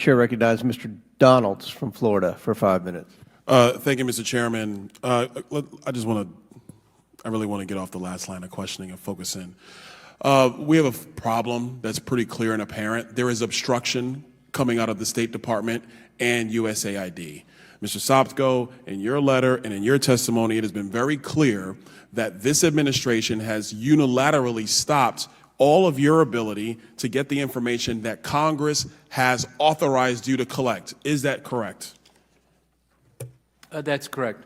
Chair recognizes Mr. Donalds from Florida for 5 minutes. Thank you, Mr. Chairman. I really want to get off the last line of questioning and focus in. We have a problem that's pretty clear and apparent. There is obstruction coming out of the State Department and USAID. Mr. Sopko, in your letter and in your testimony, it has been very clear that this administration has unilaterally stopped all of your ability to get the information that Congress has authorized you to collect. Is that correct? That's correct.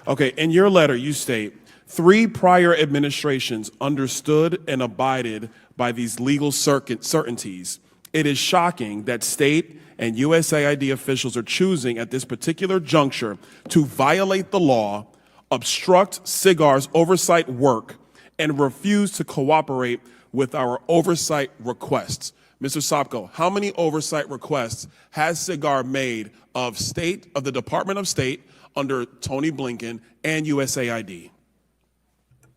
Okay, in your letter you state, 3 prior administrations understood and abided by these legal certainties. It is shocking that state and USAID officials are choosing at this particular juncture to violate the law, obstruct SIGAR's oversight work, and refuse to cooperate with our oversight requests. Mr. Sopko, how many oversight requests has SIGAR made of the Department of State under Tony Blinken and USAID?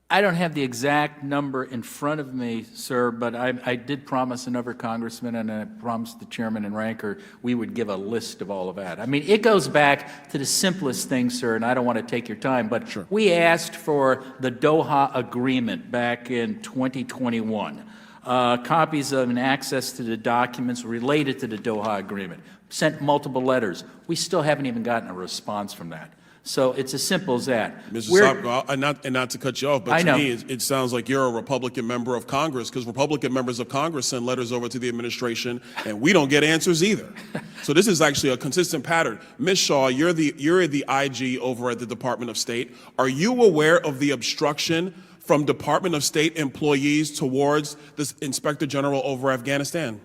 I don't have the exact number in front of me, sir, but I did promise another congressman, and I promised the chairman and ranker we would give a list of all of that. I mean, it goes back to the simplest thing, sir, and I don't want to take your time, but sure. We asked for the Doha Agreement back in 2021, copies of and access to the documents related to the Doha Agreement, sent multiple letters. We still haven't even gotten a response from that. So it's as simple as that. Mr. Sopko, and not to cut you off, but to me, it sounds like you're a Republican member of Congress, because Republican members of Congress send letters over to the administration, and we don't get answers either. So this is actually a consistent pattern. Ms. Shaw, you're the IG over at the Department of State. Are you aware of the obstruction from Department of State employees towards this Inspector General over Afghanistan?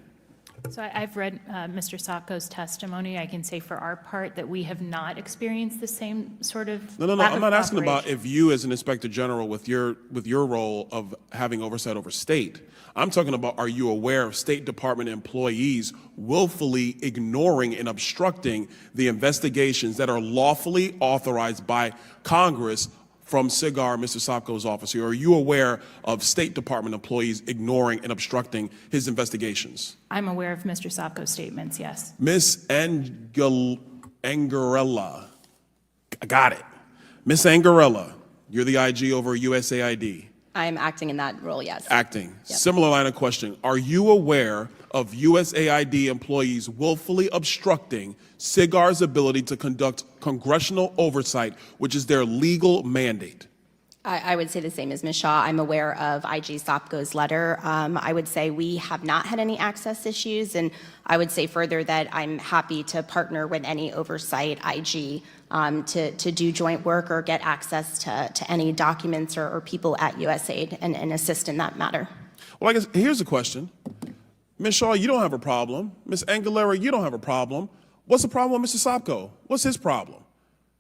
So I've read Mr. Sopko's testimony. I can say for our part that we have not experienced the same sort of No. I'm not asking about if you, as an Inspector General, with your role of having oversight over state. I'm talking about, are you aware of State Department employees willfully ignoring and obstructing the investigations that are lawfully authorized by Congress from SIGAR, Mr. Sopko's office? Or are you aware of State Department employees ignoring and obstructing his investigations? I'm aware of Mr. Sopko's statements, yes. Ms. Angarella, I got it. Ms. Angarella, you're the IG over USAID. I'm acting in that role, yes. Acting. Yep. Similar line of question. Are you aware of USAID employees willfully obstructing SIGAR's ability to conduct congressional oversight, which is their legal mandate? I would say the same as Ms. Shaw. I'm aware of IG Sopko's letter. I would say we have not had any access issues, and I would say further that I'm happy to partner with any oversight IG to do joint work or get access to any documents or people at USAID and assist in that matter. Well, I guess here's the question. Ms. Shaw, you don't have a problem. Ms. Angalera, you don't have a problem. What's the problem with Mr. Sopko? What's his problem?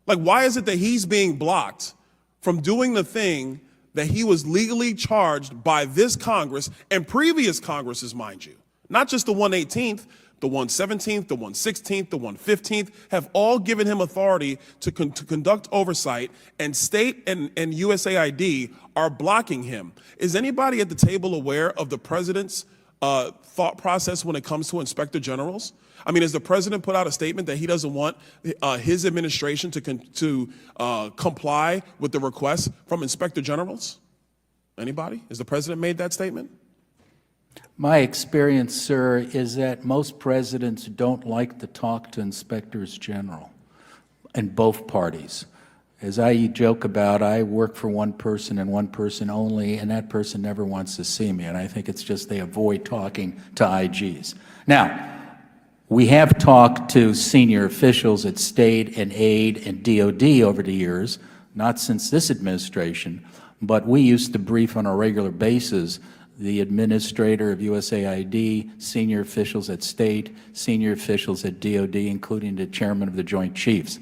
Like, why is it that he's being blocked from doing the thing that he was legally charged by this Congress and previous Congresses, mind you? Not just the 118th, the 117th, the 116th, the 115th have all given him authority to conduct oversight, and state and USAID are blocking him. Is anybody at the table aware of the president's thought process when it comes to inspector generals? I mean, has the president put out a statement that he doesn't want his administration to comply with the requests from inspector generals? Anybody? Has the president made that statement? My experience, sir, is that most presidents don't like to talk to inspectors general in both parties. As I joke about, I work for one person and one person only, and that person never wants to see me, and I think it's just they avoid talking to IGs. Now, we have talked to senior officials at state and aid and DOD over the years, not since this administration, but we used to brief on a regular basis the administrator of USAID, senior officials at state, senior officials at DOD, including the chairman of the Joint Chiefs.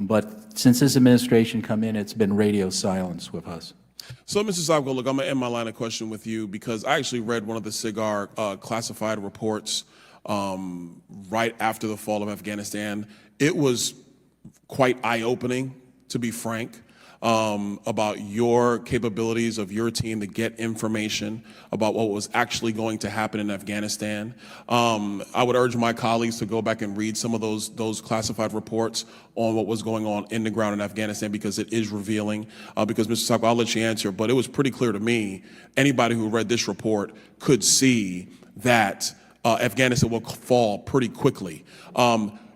But since this administration come in, it's been radio silence with us. So, Mr. Sopko, look, I'm going to end my line of question with you because I actually read one of the SIGAR classified reports right after the fall of Afghanistan. It was quite eye-opening, to be frank. about your capabilities of your team to get information about what was actually going to happen in Afghanistan. I would urge my colleagues to go back and read some of those classified reports on what was going on in the ground in Afghanistan, because it is revealing. Because Mr. Sacco, I'll let you answer, but it was pretty clear to me, anybody who read this report could see that Afghanistan will fall pretty quickly.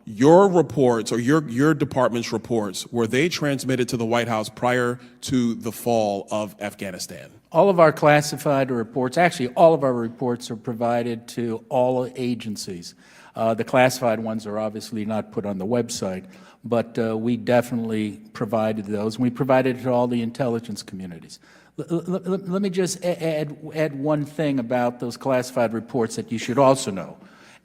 Your reports, or your department's reports, were they transmitted to the White House prior to the fall of Afghanistan? All of our classified reports, actually all of our reports, are provided to all agencies. The classified ones are obviously not put on the website, but we definitely provided those. We provided it to all the intelligence communities. Let me just add one thing about those classified reports that you should also know.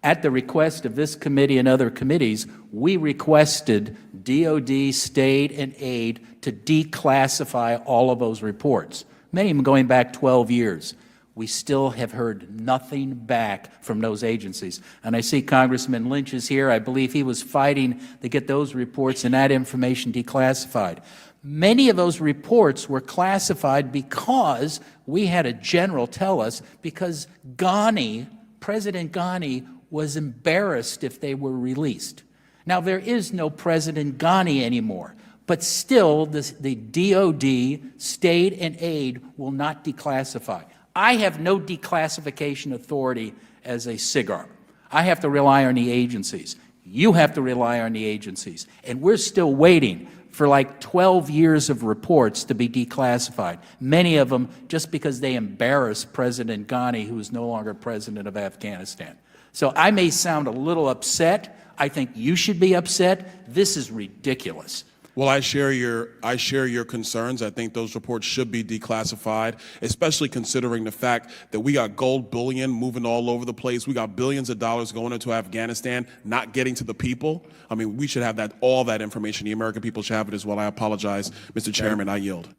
At the request of this committee and other committees, we requested DOD, state, and aid to declassify all of those reports, many of them going back 12 years. We still have heard nothing back from those agencies. And I see Congressman Lynch is here. I believe he was fighting to get those reports and that information declassified. Many of those reports were classified because we had a general tell us, because President Ghani was embarrassed if they were released. Now, there is no President Ghani anymore, but still the DOD, state, and aid will not declassify. I have no declassification authority as a SIGAR. I have to rely on the agencies. You have to rely on the agencies. And we're still waiting for like 12 years of reports to be declassified, many of them just because they embarrassed President Ghani, who is no longer president of Afghanistan. So I may sound a little upset. I think you should be upset. This is ridiculous. Well, I share your concerns. I think those reports should be declassified, especially considering the fact that we got gold bullion moving all over the place. We got billions of dollars going into Afghanistan, not getting to the people. I mean, we should have all that information. The American people should have it as well. I apologize, Mr. Chairman. I yield.